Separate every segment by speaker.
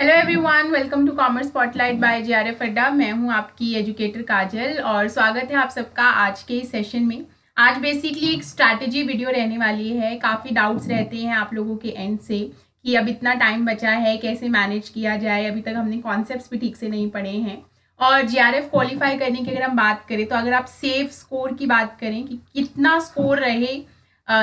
Speaker 1: Hello everyone, welcome to commerce spotlight by JRF Adda. मैं हूं आपकी एजुकेटर काजल और स्वागत है आप सबका आज के इस सेशन में। आज बेसिकली एक स्ट्रैटेजी वीडियो रहने वाली है। काफ़ी डाउट्स रहते हैं आप लोगों के एंड से कि अब इतना टाइम बचा है, कैसे मैनेज किया जाए। अभी तक हमने कॉन्सेप्ट्स भी ठीक से नहीं पढ़े हैं। और जेआरएफ क्वालिफाई करने की अगर हम बात करें तो अगर आप सेफ स्कोर की बात करें कि कितना स्कोर रहे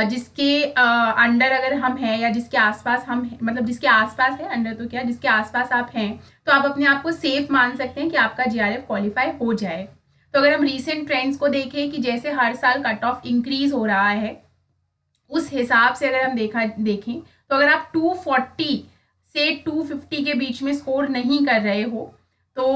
Speaker 1: जिसके अंडर अगर हम हैं या जिसके आसपास हम हैं, मतलब जिसके आसपास है, अंडर तो क्या, जिसके आसपास आप हैं, तो आप अपने आप को सेफ मान सकते हैं कि आपका जेआरएफ क्वालिफाई हो जाए। तो अगर हम रीसेंट ट्रेंड्स को देखें कि जैसे हर साल कट ऑफ इंक्रीज हो रहा है, उस हिसाब से अगर हम देखें तो अगर आप 240 से 250 के बीच में स्कोर नहीं कर रहे हो तो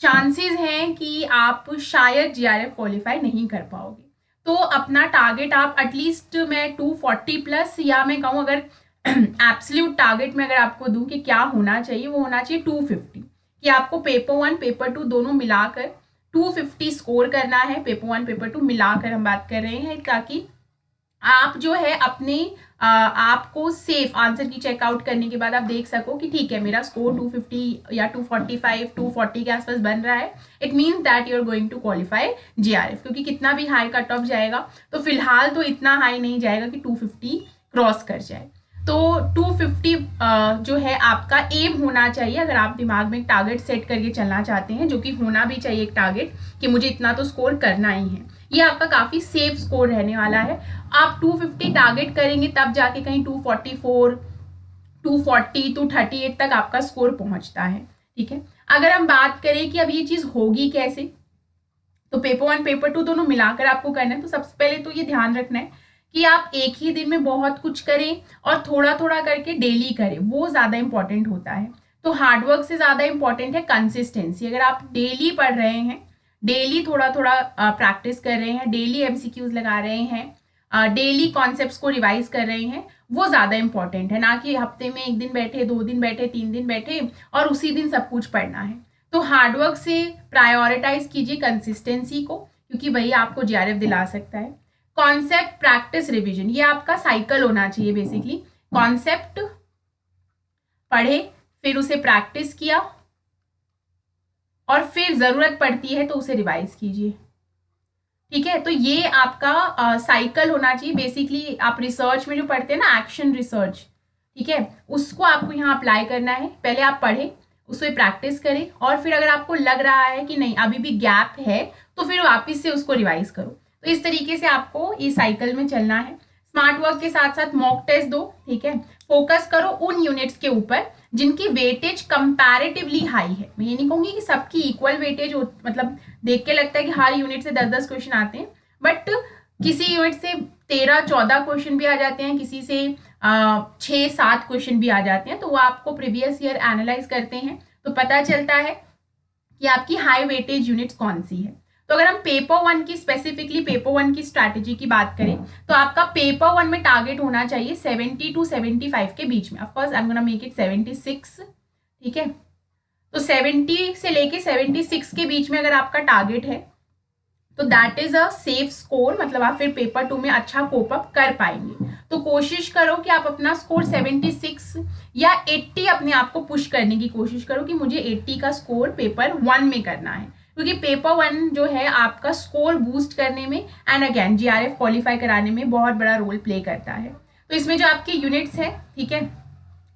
Speaker 1: चांसेस हैं कि आप शायद जेआरएफ क्वालिफाई नहीं कर पाओगे। तो अपना टारगेट आप एटलीस्ट, मैं 240 प्लस, या मैं कहूँ अगर एब्सोल्यूट टारगेट में अगर आपको दूं कि क्या होना चाहिए, वो होना चाहिए 250, कि आपको पेपर 1 पेपर 2 दोनों मिलाकर 250 स्कोर करना है। पेपर 1 पेपर 2 मिलाकर हम बात कर रहे हैं, ताकि आप जो है अपने आपको सेफ आंसर की चेकआउट करने के बाद आप देख सको कि ठीक है, मेरा स्कोर 250 या 245 240 के आसपास बन रहा है। It means that you are going to qualify JRF, क्योंकि कितना भी हाई कट ऑफ जाएगा तो फिलहाल तो इतना हाई नहीं जाएगा कि 250 क्रॉस कर जाए। तो 250 जो है आपका एम होना चाहिए अगर आप दिमाग में एक टारगेट सेट करके चलना चाहते हैं, जो कि होना भी चाहिए एक टारगेट कि मुझे इतना तो स्कोर करना ही है। ये आपका काफ़ी सेफ स्कोर रहने वाला है। आप 250 टारगेट करेंगे तब जाके कहीं 244 240 238 तक आपका स्कोर पहुंचता है। ठीक है, अगर हम बात करें कि अब ये चीज़ होगी कैसे, तो पेपर 1 पेपर 2 दोनों मिलाकर आपको करना है। तो सबसे पहले तो ये ध्यान रखना है कि आप एक ही दिन में बहुत कुछ करें और थोड़ा थोड़ा करके डेली करें, वो ज़्यादा इंपॉर्टेंट होता है। तो हार्डवर्क से ज़्यादा इंपॉर्टेंट है कंसिस्टेंसी। अगर आप डेली पढ़ रहे हैं, डेली थोड़ा थोड़ा प्रैक्टिस कर रहे हैं, डेली एमसीक्यूज लगा रहे हैं, डेली कॉन्सेप्ट्स को रिवाइज कर रहे हैं, वो ज़्यादा इंपॉर्टेंट है, ना कि हफ्ते में एक दिन बैठे, 2 दिन बैठे, 3 दिन बैठे और उसी दिन सब कुछ पढ़ना है। तो हार्डवर्क से प्रायोरिटाइज कीजिए कंसिस्टेंसी को, क्योंकि वही आपको जेआरएफ दिला सकता है। कॉन्सेप्ट, प्रैक्टिस, रिवीजन, ये आपका साइकिल होना चाहिए। बेसिकली कॉन्सेप्ट पढ़े, फिर उसे प्रैक्टिस किया और फिर जरूरत पड़ती है तो उसे रिवाइज कीजिए। ठीक है, तो ये आपका साइकिल होना चाहिए। बेसिकली आप रिसर्च में जो पढ़ते हैं ना, एक्शन रिसर्च, ठीक है, उसको आपको यहाँ अप्लाई करना है। पहले आप पढ़े, उसको प्रैक्टिस करें और फिर अगर आपको लग रहा है कि नहीं अभी भी गैप है तो फिर वापस से उसको रिवाइज करो। तो इस तरीके से आपको इस साइकिल में चलना है। स्मार्ट वर्क के साथ साथ मॉक टेस्ट दो। ठीक है, फोकस करो उन यूनिट्स के ऊपर जिनकी वेटेज कंपैरेटिवली हाई है। मैं ये नहीं कहूंगी कि सबकी इक्वल वेटेज हो, मतलब देख के लगता है कि हर यूनिट से 10-10 क्वेश्चन आते हैं, बट किसी यूनिट से 13-14 क्वेश्चन भी आ जाते हैं, किसी से 6-7 क्वेश्चन भी आ जाते हैं। तो वो आपको प्रीवियस ईयर एनालाइज करते हैं तो पता चलता है कि आपकी हाई वेटेज यूनिट्स कौन सी है। तो अगर हम पेपर 1 की, स्पेसिफिकली पेपर 1 की स्ट्रैटेजी की बात करें तो आपका पेपर 1 में टारगेट होना चाहिए 70 to 75 के बीच में। Of course I am gonna make it 76। ठीक है, तो 70 से लेके 76 के बीच में अगर आपका टारगेट है तो that is a safe score, मतलब आप फिर पेपर 2 में अच्छा कोप अप कर पाएंगे। तो कोशिश करो कि आप अपना स्कोर 76 या 80 अपने आप को पुश करने की कोशिश करो कि मुझे 80 का स्कोर पेपर 1 में करना है, क्योंकि पेपर 1 जो है आपका स्कोर बूस्ट करने में एंड अगेन जेआरएफ क्वालिफाई कराने में बहुत बड़ा रोल प्ले करता है। तो इसमें जो आपकी यूनिट्स है, ठीक है,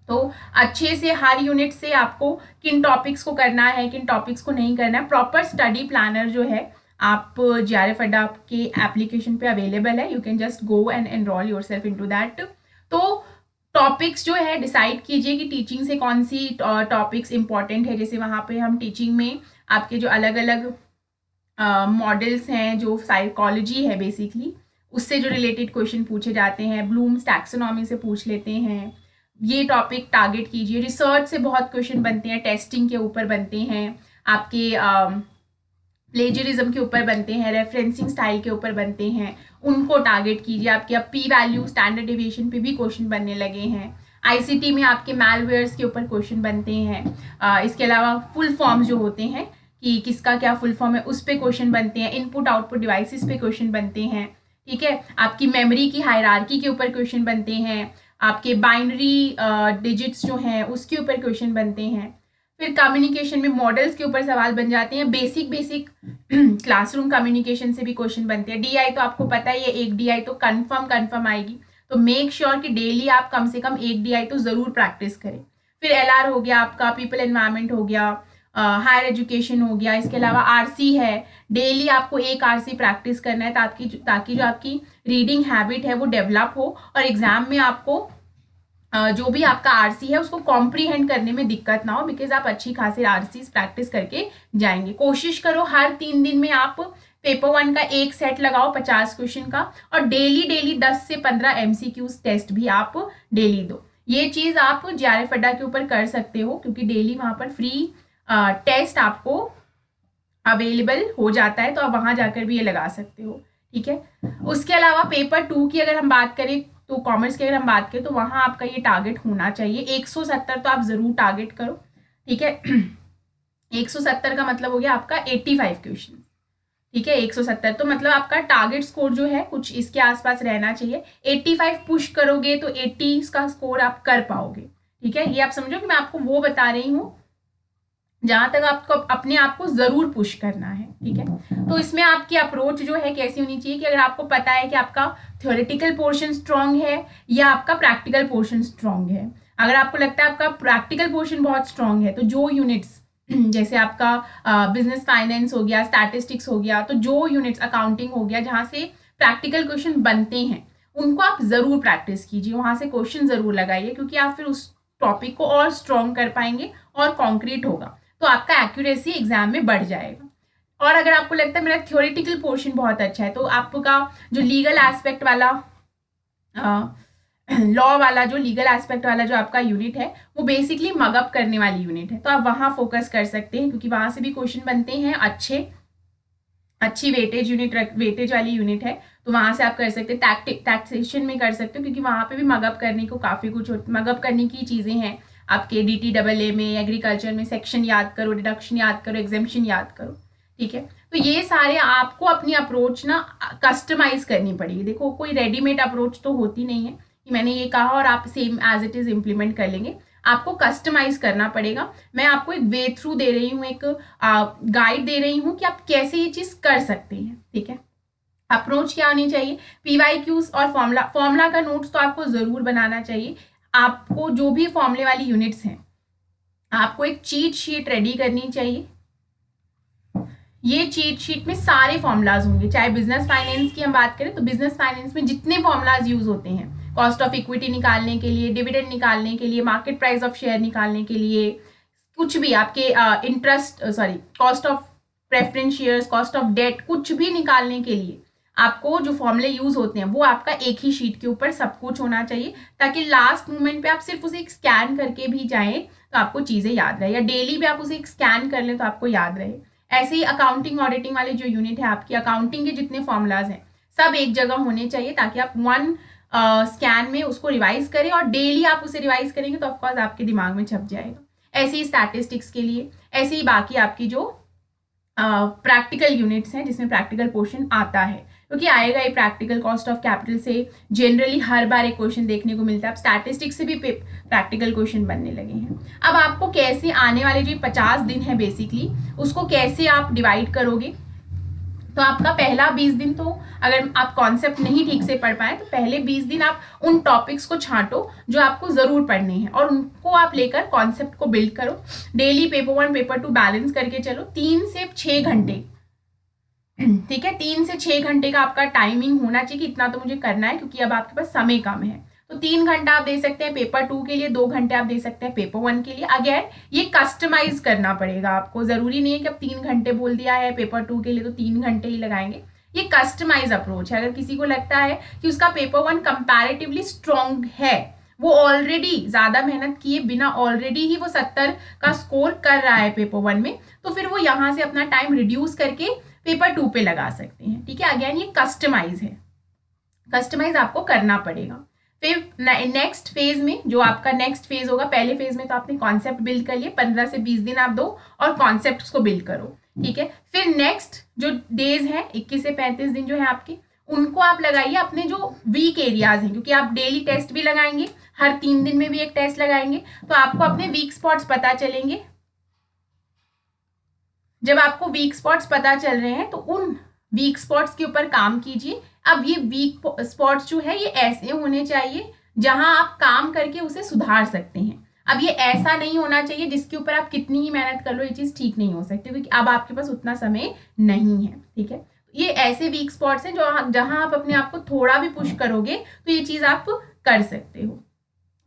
Speaker 1: तो अच्छे से हर यूनिट से आपको किन टॉपिक्स को करना है, किन टॉपिक्स को नहीं करना है, प्रॉपर स्टडी प्लानर जो है आप जेआरएफ अड्डा के एप्लीकेशन पे अवेलेबल है। You can just go and enrol yourself into that. तो टॉपिक्स जो है डिसाइड कीजिए कि टीचिंग से कौन सी टॉपिक्स इंपॉर्टेंट है। जैसे वहाँ पे हम टीचिंग में आपके जो अलग अलग मॉडल्स हैं, जो साइकोलॉजी है बेसिकली, उससे जो रिलेटेड क्वेश्चन पूछे जाते हैं, ब्लूम्स टैक्सोनॉमी से पूछ लेते हैं, ये टॉपिक टारगेट कीजिए। रिसर्च से बहुत क्वेश्चन बनते हैं, टेस्टिंग के ऊपर बनते हैं, आपके प्लेजरिज्म के ऊपर बनते हैं, रेफरेंसिंग स्टाइल के ऊपर बनते हैं, उनको टारगेट कीजिए। आपके अब पी वैल्यू, स्टैंडर्ड डेविएशन पे भी क्वेश्चन बनने लगे हैं। आईसीटी में आपके मैलवेयर्स के ऊपर क्वेश्चन बनते हैं। इसके अलावा फुल फॉर्म्स जो होते हैं कि किसका क्या फुल फॉर्म है, उस पर क्वेश्चन बनते हैं। इनपुट आउटपुट डिवाइसेस पे क्वेश्चन बनते हैं। ठीक है, आपकी मेमोरी की हायरार्की के ऊपर क्वेश्चन बनते हैं। आपके बाइनरी डिजिट्स जो हैं उसके ऊपर क्वेश्चन बनते हैं। फिर कम्युनिकेशन में मॉडल्स के ऊपर सवाल बन जाते हैं। बेसिक क्लासरूम कम्युनिकेशन से भी क्वेश्चन बनते हैं। DI तो आपको पता ही है, एक DI तो कन्फर्म आएगी, तो मेक श्योर कि डेली आप कम से कम एक DI तो ज़रूर प्रैक्टिस करें। फिर LR हो गया आपका, पीपल एनवायरनमेंट हो गया, हायर एजुकेशन हो गया, इसके अलावा RC है। डेली आपको एक RC प्रैक्टिस करना है ताकि जो आपकी रीडिंग हैबिट है वो डेवलप हो और एग्जाम में आपको जो भी आपका RC है उसको कॉम्प्रीहेंड करने में दिक्कत ना हो, बिकॉज आप अच्छी खासी RCs प्रैक्टिस करके जाएंगे। कोशिश करो हर 3 दिन में आप पेपर 1 का एक सेट लगाओ 50 क्वेश्चन का, और डेली 10 से 15 MCQs टेस्ट भी आप डेली दो। ये चीज़ आप JRF अड्डा के ऊपर कर सकते हो, क्योंकि डेली वहाँ पर फ्री टेस्ट आपको अवेलेबल हो जाता है, तो आप वहाँ जाकर भी ये लगा सकते हो। ठीक है, उसके अलावा पेपर 2 की अगर हम बात करें, तो कॉमर्स की अगर हम बात करें, तो वहाँ आपका ये टारगेट होना चाहिए 170 तो आप ज़रूर टारगेट करो। ठीक है 170 का मतलब हो गया आपका 85 क्वेश्चन। ठीक है, 170 तो मतलब आपका टारगेट स्कोर जो है कुछ इसके आसपास रहना चाहिए। 85 पुश करोगे तो 80 का स्कोर आप कर पाओगे। ठीक है, ये आप समझो कि मैं आपको वो बता रही हूँ जहां तक आपको अपने आप को जरूर पुश करना है। ठीक है, तो इसमें आपकी अप्रोच जो है कैसी होनी चाहिए कि अगर आपको पता है कि आपका थ्योरेटिकल पोर्शन स्ट्रांग है या आपका प्रैक्टिकल पोर्शन स्ट्रांग है, अगर आपको लगता है आपका प्रैक्टिकल पोर्शन बहुत स्ट्रांग है, तो जो यूनिट्स जैसे आपका बिजनेस फाइनेंस हो गया, स्टैटिस्टिक्स हो गया, तो जो यूनिट्स अकाउंटिंग हो गया जहाँ से प्रैक्टिकल क्वेश्चन बनते हैं उनको आप ज़रूर प्रैक्टिस कीजिए, वहाँ से क्वेश्चन ज़रूर लगाइए, क्योंकि आप फिर उस टॉपिक को और स्ट्रॉन्ग कर पाएंगे और कॉन्क्रीट होगा, तो आपका एक्यूरेसी एग्जाम में बढ़ जाएगा। और अगर आपको लगता है मेरा थ्योरेटिकल पोर्शन बहुत अच्छा है, तो आपका जो लीगल एस्पेक्ट वाला लॉ वाला जो लीगल एस्पेक्ट वाला जो आपका यूनिट है वो बेसिकली मगअप करने वाली यूनिट है, तो आप वहाँ फोकस कर सकते हैं, क्योंकि वहाँ से भी क्वेश्चन बनते हैं अच्छी वेटेज वाली यूनिट है, तो वहाँ से आप कर सकते हैं। टैक्सेशन में कर सकते हो, क्योंकि वहाँ पे भी मगअप करने को काफ़ी कुछ मगअप करने की चीज़ें हैं। आपके DTAA में, एग्रीकल्चर में सेक्शन याद करो, डिडक्शन याद करो, एग्जेम्पशन याद करो। ठीक है, तो ये सारे आपको अपनी अप्रोच ना कस्टमाइज करनी पड़ेगी। देखो, कोई रेडीमेड अप्रोच तो होती नहीं है कि मैंने ये कहा और आप same as it is implement कर लेंगे, आपको कस्टमाइज करना पड़ेगा। मैं आपको एक वे थ्रू दे रही हूँ, एक गाइड दे रही हूँ कि आप कैसे ये चीज़ कर सकते हैं। ठीक है, अप्रोच क्या होनी चाहिए, PYQs और फॉर्मूला का नोट्स तो आपको ज़रूर बनाना चाहिए। आपको जो भी फॉर्मूले वाली यूनिट्स हैं, आपको एक चीट शीट रेडी करनी चाहिए। ये चीट शीट में सारे फॉर्मूलाज होंगे, चाहे बिजनेस फाइनेंस की हम बात करें तो बिजनेस फाइनेंस में जितने फॉर्मूलाज यूज होते हैं, कॉस्ट ऑफ इक्विटी निकालने के लिए, डिविडेंड निकालने के लिए, मार्केट प्राइस ऑफ शेयर निकालने के लिए, कुछ भी आपके cost of preference shares, cost of debt, कुछ भी निकालने के लिए आपको जो फॉर्मूले यूज होते हैं वो आपका एक ही शीट के ऊपर सब कुछ होना चाहिए, ताकि लास्ट मोमेंट पे आप सिर्फ उसे एक स्कैन करके भी जाएं तो आपको चीज़ें याद रहे, या डेली भी आप उसे एक स्कैन कर लें तो आपको याद रहे। ऐसे ही अकाउंटिंग ऑडिटिंग वाले जो यूनिट है, आपकी अकाउंटिंग के जितने फॉर्मूलाज हैं सब एक जगह होने चाहिए, ताकि आप वन स्कैन में उसको रिवाइज करें, और डेली आप उसे रिवाइज करेंगे तो ऑफकोर्स आपके दिमाग में छप जाएगा। ऐसे ही स्टैटिस्टिक्स के लिए, ऐसे ही बाकी आपकी जो प्रैक्टिकल यूनिट्स हैं जिसमें प्रैक्टिकल पोर्शन आता है, क्योंकि आएगा ये प्रैक्टिकल कॉस्ट ऑफ कैपिटल से जनरली हर बार एक क्वेश्चन देखने को मिलता है। अब स्टैटिस्टिक्स से भी प्रैक्टिकल क्वेश्चन बनने लगे हैं। अब आपको कैसे आने वाले जो 50 दिन है बेसिकली उसको कैसे आप डिवाइड करोगे, तो आपका पहला 20 दिन तो अगर आप कॉन्सेप्ट नहीं ठीक से पढ़ पाए तो पहले 20 दिन आप उन टॉपिक्स को छांटो जो आपको ज़रूर पढ़ने हैं, और उनको आप लेकर कॉन्सेप्ट को बिल्ड करो। डेली पेपर 1 पेपर 2 बैलेंस करके चलो, 3 से 6 घंटे। ठीक है, 3 से 6 घंटे का आपका टाइमिंग होना चाहिए कि इतना तो मुझे करना है, क्योंकि अब आपके पास समय कम है। तो 3 घंटा आप दे सकते हैं पेपर 2 के लिए, 2 घंटे आप दे सकते हैं पेपर 1 के लिए। अगेन ये कस्टमाइज करना पड़ेगा आपको, जरूरी नहीं है कि अब 3 घंटे बोल दिया है पेपर 2 के लिए तो 3 घंटे ही लगाएंगे। ये कस्टमाइज अप्रोच है। अगर किसी को लगता है कि उसका पेपर 1 कंपैरेटिवली स्ट्रॉन्ग है, वो ऑलरेडी ज्यादा मेहनत किए बिना ऑलरेडी ही वो 70 का स्कोर कर रहा है पेपर 1 में, तो फिर वो यहाँ से अपना टाइम रिड्यूस करके पेपर 2 पे लगा सकते हैं। ठीक है, अगेन ये कस्टमाइज है, कस्टमाइज आपको करना पड़ेगा। फिर नेक्स्ट फेज में जो आपका नेक्स्ट फेज होगा, पहले फेज में तो आपने कॉन्सेप्ट बिल्ड कर लिए, 15 से 20 दिन आप दो और कॉन्सेप्ट को बिल्ड करो। ठीक है, फिर नेक्स्ट जो डेज है 21 से 35 दिन जो है आपके, उनको आप लगाइए अपने जो वीक एरियाज हैं, क्योंकि आप डेली टेस्ट भी लगाएंगे, हर 3 दिन में भी एक टेस्ट लगाएंगे, तो आपको अपने वीक स्पॉट्स पता चलेंगे। जब आपको वीक स्पॉट्स पता चल रहे हैं तो उन वीक स्पॉट्स के ऊपर काम कीजिए। अब ये वीक स्पॉट्स जो है ये ऐसे होने चाहिए जहां आप काम करके उसे सुधार सकते हैं। अब ये ऐसा नहीं होना चाहिए जिसके ऊपर आप कितनी ही मेहनत कर लो ये चीज ठीक नहीं हो सकती, क्योंकि अब आपके पास उतना समय नहीं है। ठीक है, ये ऐसे वीक स्पॉट्स हैं जो जहां आप अपने आप को थोड़ा भी पुश करोगे तो ये चीज आप कर सकते हो।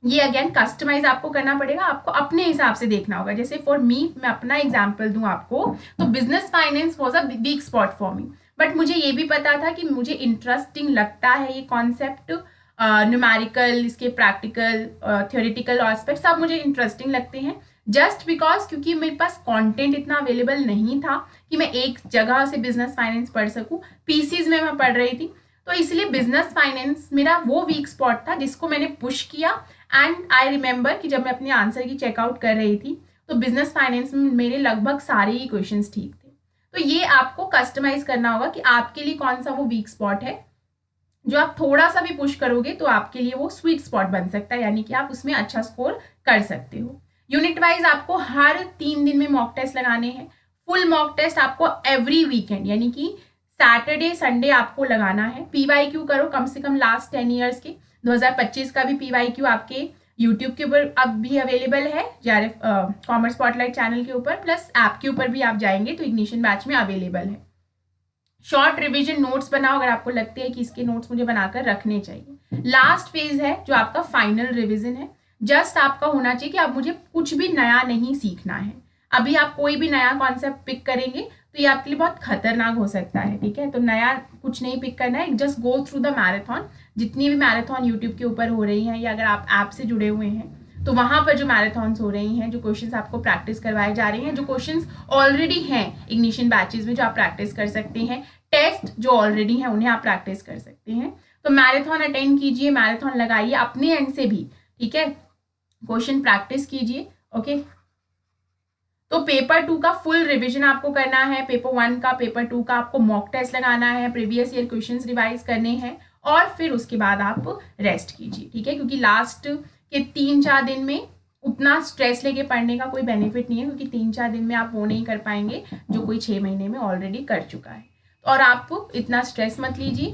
Speaker 1: ये अगेन कस्टमाइज आपको करना पड़ेगा, आपको अपने हिसाब से देखना होगा। जैसे फॉर मी, मैं अपना एग्जांपल दूं आपको, तो business finance was a week spot for me, but मुझे ये भी पता था कि मुझे इंटरेस्टिंग लगता है ये कॉन्सेप्ट, न्यूमेरिकल, इसके प्रैक्टिकल, थ्योरेटिकल एस्पेक्ट सब मुझे इंटरेस्टिंग लगते हैं। जस्ट बिकॉज क्योंकि मेरे पास कंटेंट इतना अवेलेबल नहीं था कि मैं एक जगह से बिजनेस फाइनेंस पढ़ सकूं, पीसीज में मैं पढ़ रही थी, तो इसलिए बिजनेस फाइनेंस मेरा वो वीक स्पॉट था जिसको मैंने पुश किया। एंड आई रिमेंबर कि जब मैं अपने आंसर की चेकआउट कर रही थी तो बिजनेस फाइनेंस में मेरे लगभग सारे ही क्वेश्चंस ठीक थे। तो ये आपको कस्टमाइज करना होगा कि आपके लिए कौन सा वो वीक स्पॉट है जो आप थोड़ा सा भी पुश करोगे तो आपके लिए वो स्वीट स्पॉट बन सकता है, यानी कि आप उसमें अच्छा स्कोर कर सकते हो। यूनिट वाइज आपको हर 3 दिन में मॉक टेस्ट लगाने हैं। फुल मॉक टेस्ट आपको एवरी वीकेंड यानी कि सैटरडे संडे आपको लगाना है। पीवाईक्यू करो कम से कम लास्ट 10 ईयर्स के। 2025 का भी पीवाईक्यू आपके यूट्यूब के ऊपर अब भी अवेलेबल है, जेआरएफ कॉमर्स स्पॉटलाइट चैनल के ऊपर, प्लस ऐप के ऊपर भी आप जाएंगे तो इग्निशन बैच में अवेलेबल है। शॉर्ट रिवीजन नोट्स बनाओ अगर आपको लगते हैं कि इसके नोट्स मुझे बनाकर रखने चाहिए। लास्ट फेज है जो आपका फाइनल रिवीजन है। जस्ट आपका होना चाहिए कि आप मुझे कुछ भी नया नहीं सीखना है। अभी आप कोई भी नया कॉन्सेप्ट पिक करेंगे तो ये आपके लिए बहुत खतरनाक हो सकता है। ठीक है, तो नया कुछ नहीं पिक करना है, just go through the marathon. जितनी भी मैराथन यूट्यूब के ऊपर हो रही हैं या अगर आप ऐप से जुड़े हुए हैं तो वहां पर जो मैराथन्स हो रही हैं, जो क्वेश्चंस आपको प्रैक्टिस करवाए जा रहे हैं, जो क्वेश्चंस ऑलरेडी हैं इग्निशन बैचेस में जो आप प्रैक्टिस कर सकते हैं, टेस्ट जो ऑलरेडी हैं उन्हें आप प्रैक्टिस कर सकते हैं। तो मैराथन अटेंड कीजिए, मैराथन लगाइए अपने एंड से भी। ठीक है, क्वेश्चन प्रैक्टिस कीजिए। ओके, तो पेपर 2 का फुल रिवीजन आपको करना है, पेपर 1 का, पेपर 2 का आपको मॉक टेस्ट लगाना है, प्रीवियस ईयर क्वेश्चंस रिवाइज करने हैं और फिर उसके बाद आप रेस्ट कीजिए। ठीक है, क्योंकि लास्ट के 3-4 दिन में उतना स्ट्रेस लेके पढ़ने का कोई बेनिफिट नहीं है, क्योंकि 3-4 दिन में आप वो नहीं कर पाएंगे जो कोई 6 महीने में ऑलरेडी कर चुका है। और आप इतना स्ट्रेस मत लीजिए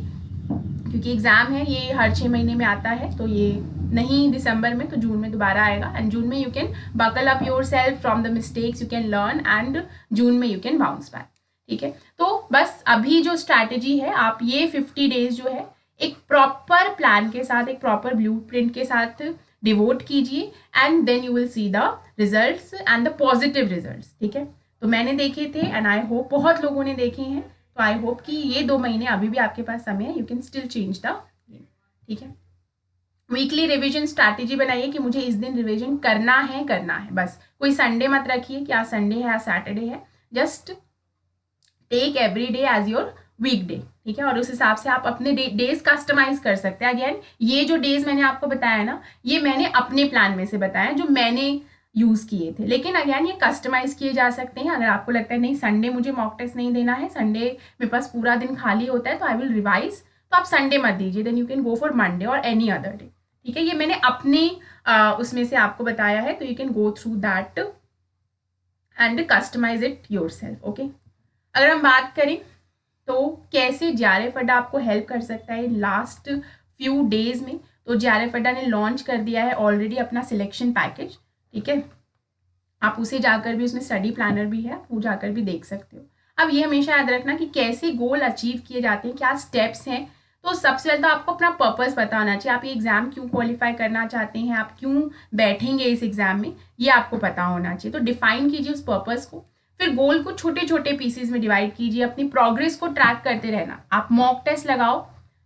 Speaker 1: क्योंकि एग्जाम है, ये हर 6 महीने में आता है, तो ये नहीं दिसंबर में तो जून में दोबारा आएगा। एंड जून में you can buckle up your self from the mistakes, you can learn and June में यू कैन बाउंस बैक। ठीक है, तो बस अभी जो स्ट्रैटेजी है, आप ये 50 डेज जो है एक प्रॉपर प्लान के साथ, एक प्रॉपर ब्लूप्रिंट के साथ डिवोट कीजिए and then you will see the results and the positive results. ठीक है, तो मैंने देखे थे एंड आई होप बहुत लोगों ने देखे हैं, तो आई होप कि ये 2 महीने अभी भी आपके पास समय है, you can still change the game. ठीक है, वीकली रिवीजन स्ट्रैटेजी बनाइए कि मुझे इस दिन रिवीजन करना है बस। कोई संडे मत रखिए कि आज संडे है आज सैटरडे है, just take every day as your week day. ठीक है, और उस हिसाब से आप अपने डेज कस्टमाइज कर सकते हैं। अगेन ये जो डेज मैंने आपको बताया ना, ये मैंने अपने प्लान में से बताया जो मैंने यूज किए थे, लेकिन अगेन ये कस्टमाइज किए जा सकते हैं। अगर आपको लगता है नहीं संडे मुझे मॉक टेस्ट नहीं देना है, संडे मेरे पास पूरा दिन खाली होता है तो आई विल रिवाइज, तो आप संडे मत दीजिए, then you can go for Monday और एनी अदर डे। ठीक है, ये मैंने अपने उसमें से आपको बताया है, तो you can go through that and customise it your self. Okay, अगर हम बात करें तो कैसे जेआरएफ अड्डा आपको हेल्प कर सकता है लास्ट फ्यू डेज में, तो जेआरएफ अड्डा ने लॉन्च कर दिया है ऑलरेडी अपना सिलेक्शन पैकेज। ठीक है, आप उसे जाकर भी, उसमें स्टडी प्लानर भी है, वो जाकर भी देख सकते हो। अब ये हमेशा याद रखना कि कैसे गोल अचीव किए जाते हैं, क्या स्टेप्स हैं। तो सबसे पहले तो आपको अपना पर्पस पता होना चाहिए, आप ये एग्जाम क्यों क्वालिफाई करना चाहते हैं, आप क्यों बैठेंगे इस एग्जाम में, ये आपको पता होना चाहिए। तो डिफाइन कीजिए उस पर्पस को, फिर गोल को छोटे छोटे पीसेस में डिवाइड कीजिए, अपनी प्रोग्रेस को ट्रैक करते रहना। आप मॉक टेस्ट लगाओ,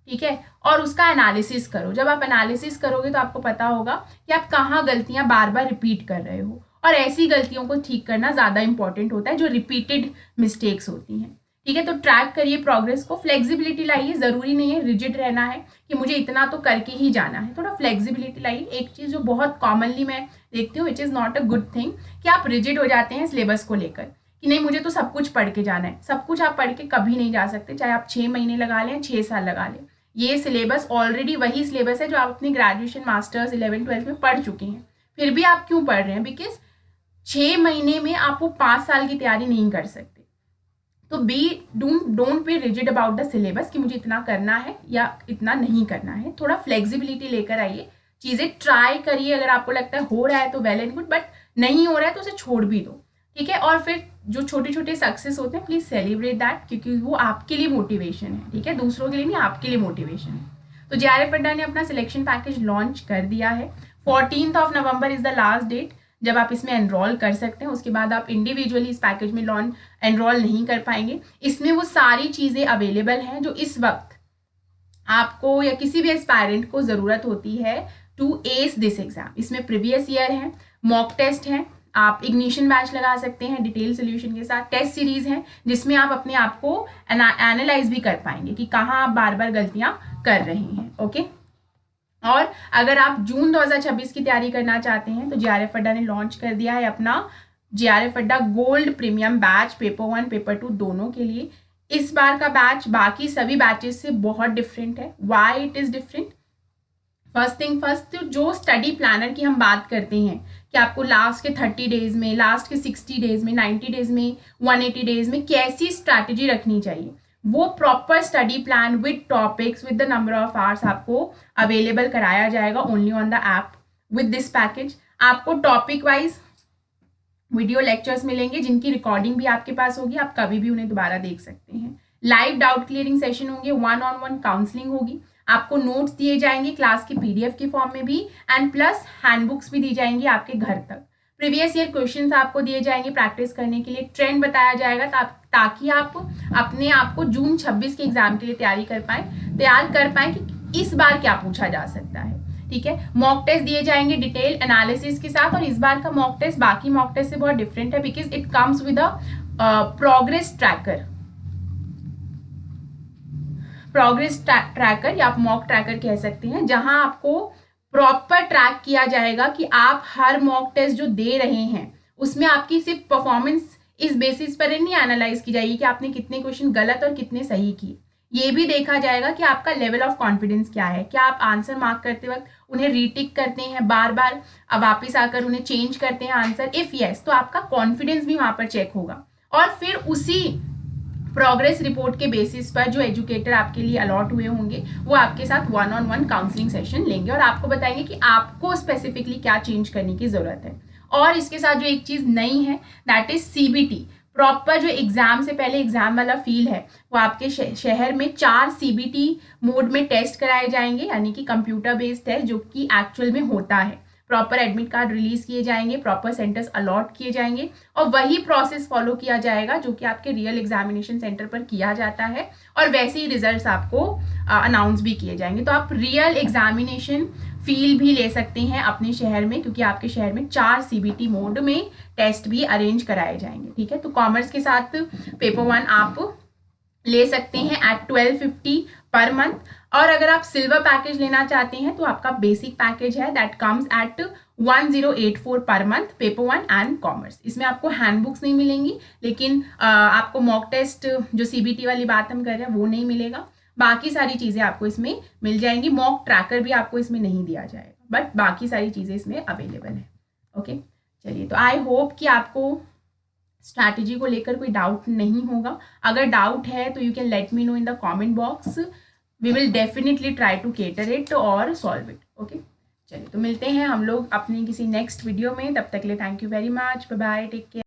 Speaker 1: ठीक है, और उसका एनालिसिस करो। जब आप एनालिसिस करोगे तो आपको पता होगा कि आप कहाँ गलतियां बार बार रिपीट कर रहे हो, और ऐसी गलतियों को ठीक करना ज़्यादा इंपॉर्टेंट होता है जो रिपीटेड मिस्टेक्स होती हैं। ठीक है, तो ट्रैक करिए प्रोग्रेस को, फ्लेक्सिबिलिटी लाइए, ज़रूरी नहीं है रिजिड रहना है कि मुझे इतना तो करके ही जाना है, थोड़ा फ्लेक्सिबिलिटी लाइए। एक चीज़ जो बहुत कॉमनली मैं देखती हूँ which is not a good thing, कि आप रिजिड हो जाते हैं सिलेबस को लेकर कि नहीं मुझे तो सब कुछ पढ़ के जाना है। सब कुछ आप पढ़ के कभी नहीं जा सकते, चाहे आप 6 महीने लगा लें, 6 साल लगा लें। ये सिलेबस ऑलरेडी वही सिलेबस है जो आप अपनी ग्रेजुएशन, मास्टर्स, 11th 12th में पढ़ चुके हैं। फिर भी आप क्यों पढ़ रहे हैं? बिकॉज 6 महीने में आप वो 5 साल की तैयारी नहीं कर सकते। तो don't be rigid about the syllabus कि मुझे इतना करना है या इतना नहीं करना है। थोड़ा फ्लेक्सिबिलिटी लेकर आइए, चीज़ें ट्राई करिए। अगर आपको लगता है हो रहा है तो वेल एंड गुड, बट नहीं हो रहा है तो उसे छोड़ भी दो, ठीक है। और फिर जो छोटे छोटे सक्सेस होते हैं प्लीज सेलिब्रेट दैट, क्योंकि वो आपके लिए मोटिवेशन है, ठीक है, दूसरों के लिए नहीं, आपके लिए मोटिवेशन है। तो JRF अड्डा ने अपना सिलेक्शन पैकेज लॉन्च कर दिया है। 14 November is the last date जब आप इसमें एनरोल कर सकते हैं। उसके बाद आप इंडिविजुअली इस पैकेज में एनरोल नहीं कर पाएंगे। इसमें वो सारी चीज़ें अवेलेबल हैं जो इस वक्त आपको या किसी भी एस्पायरेंट को ज़रूरत होती है टू एस दिस एग्जाम। इसमें प्रीवियस ईयर है, मॉक टेस्ट है, आप इग्निशन बैच लगा सकते हैं डिटेल सोल्यूशन के साथ, टेस्ट सीरीज है जिसमें आप अपने आप को एनालाइज भी कर पाएंगे कि कहाँ आप बार बार गलतियाँ कर रहे हैं, ओके। और अगर आप जून 2026 की तैयारी करना चाहते हैं तो JRF अड्डा ने लॉन्च कर दिया है अपना JRF अड्डा gold premium batch, paper 1 paper 2 दोनों के लिए। इस बार का बैच बाकी सभी बैचेस से बहुत डिफरेंट है। Why it is different? First thing first, जो स्टडी प्लानर की हम बात करते हैं कि आपको लास्ट के 30 डेज में, लास्ट के 60 डेज में, 90 डेज में, 180 डेज में कैसी स्ट्रैटेजी रखनी चाहिए, वो proper study plan with topics with the number of hours आपको अवेलेबल कराया जाएगा only on the app with this package. आपको टॉपिक वाइज वीडियो लेक्चर्स मिलेंगे जिनकी रिकॉर्डिंग भी आपके पास होगी, आप कभी भी उन्हें दोबारा देख सकते हैं। लाइव डाउट क्लियरिंग सेशन होंगे, 1-on-1 काउंसलिंग होगी, आपको नोट्स दिए जाएंगे क्लास की PDF के फॉर्म में भी, एंड प्लस हैंडबुक्स भी दी जाएंगी आपके घर तक। प्रीवियस ईयर क्वेश्चंस आपको दिए जाएंगे प्रैक्टिस करने के लिए, ट्रेंड बताया जाएगा ताकि आप अपने आप को जून 26 के एग्जाम के लिए तैयार कर पाएँ कि इस बार क्या पूछा जा सकता है, ठीक है। मॉक टेस्ट दिए जाएंगे डिटेल एनालिसिस के साथ, और इस बार का मॉक टेस्ट बाकी मॉक टेस्ट से बहुत डिफरेंट है because it comes with a progress tracker या आप मॉक ट्रैकर कह सकते हैं, जहां आपको प्रॉपर ट्रैक किया जाएगा कि आप हर मॉक टेस्ट जो दे रहे हैं उसमें आपकी सिर्फ परफॉर्मेंस इस बेसिस पर नहीं एनालाइज की जाएगी कि आपने कितने क्वेश्चन गलत और कितने सही किए। ये भी देखा जाएगा कि आपका लेवल ऑफ कॉन्फिडेंस क्या है, क्या आप आंसर मार्क करते वक्त उन्हें रीटिक करते हैं बार बार, अब वापिस आकर उन्हें चेंज करते हैं आंसर। इफ यस तो आपका कॉन्फिडेंस भी वहां पर चेक होगा, और फिर उसी प्रोग्रेस रिपोर्ट के बेसिस पर जो एजुकेटर आपके लिए अलॉट हुए होंगे वो आपके साथ 1-on-1 काउंसलिंग सेशन लेंगे और आपको बताएंगे कि आपको स्पेसिफिकली क्या चेंज करने की जरूरत है। और इसके साथ जो एक चीज नई है दैट इज CBT, प्रॉपर जो एग्जाम से पहले एग्जाम वाला फील है वो आपके शहर में 4 CBT मोड में टेस्ट कराए जाएंगे, यानी कि कंप्यूटर बेस्ड टेस्ट जो कि एक्चुअल में होता है। प्रॉपर एडमिट कार्ड रिलीज किए जाएंगे, प्रॉपर सेंटर्स अलॉट किए जाएंगे, और वही प्रोसेस फॉलो किया जाएगा जो कि आपके रियल एग्जामिनेशन सेंटर पर किया जाता है, और वैसे ही रिजल्ट्स आपको अनाउंस भी किए जाएंगे। तो आप रियल एग्जामिनेशन फील भी ले सकते हैं अपने शहर में, क्योंकि आपके शहर में 4 CBT मोड में टेस्ट भी अरेंज कराए जाएंगे, ठीक है। तो कॉमर्स के साथ पेपर 1 आप ले सकते हैं एट 1250 पर मंथ, और अगर आप सिल्वर पैकेज लेना चाहते हैं तो आपका बेसिक पैकेज है that comes at 1084 per month, paper 1 and commerce. इसमें आपको हैंडबुक्स नहीं मिलेंगी, लेकिन आपको मॉक टेस्ट जो CBT वाली बात हम कर रहे हैं वो नहीं मिलेगा, बाकी सारी चीज़ें आपको इसमें मिल जाएंगी। मॉक ट्रैकर भी आपको इसमें नहीं दिया जाएगा, बट बाकी सारी चीज़ें इसमें अवेलेबल है, ओके। चलिए, तो आई होप कि आपको स्ट्रैटेजी को लेकर कोई डाउट नहीं होगा। अगर डाउट है तो you can let me know in the comment box, we will definitely try to cater it और सॉल्व इट, ओके। चलिए, तो मिलते हैं हम लोग अपनी किसी नेक्स्ट वीडियो में, तब तक के लिए thank you very much, bye bye, take care.